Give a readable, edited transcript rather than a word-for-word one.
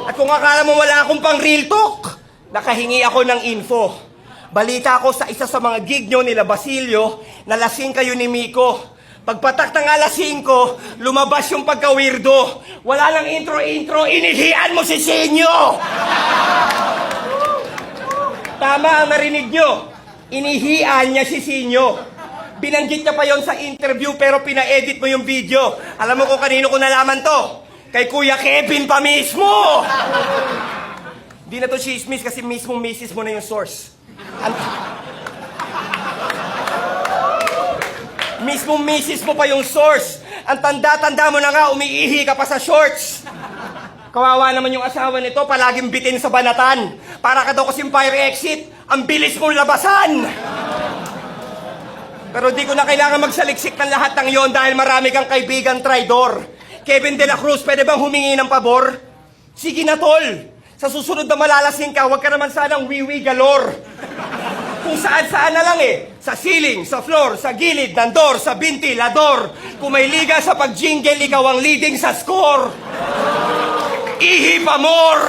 At kung akala mo wala akong pang real talk, nakahingi ako ng info. Balita ko sa isa sa mga gig nyo nila Basilio, na lasing kayo ni Miko. Pagpatak ng alas 5, lumabas yung pagka-weirdo. Wala lang intro-intro, inilhian mo si Senyo! Tama ang narinig nyo. Inihian niya si Senyo. Binanggit niya pa yon sa interview pero pina-edit mo yung video. Alam mo kung kanino ko nalaman to? Kay Kuya Kevin pa mismo! Di na to chismis kasi mismong misis mo na yung source. Mismong misis mo pa yung source. Ang tanda-tanda mo na nga, umiihi ka pa sa shorts. Kawawa naman yung asawa nito, palaging bitin sa banatan. Para ka daw kasing fire exit, ang bilis mong labasan. Pero di ko na kailangan magsaliksik ng lahat ng yon dahil marami kang kaibigan traidor. Kevin De La Cruz, pwede bang humingi ng pabor? Sige na, tol. Sa susunod na malalasing ka, huwag ka naman sanang wiwi galore. Kung saan-saan na lang eh. Sa ceiling, sa floor, sa gilid, ng door, sa ventilador. Kung may liga sa pag-jingle, ikaw ang leading sa score. Ihi pa more!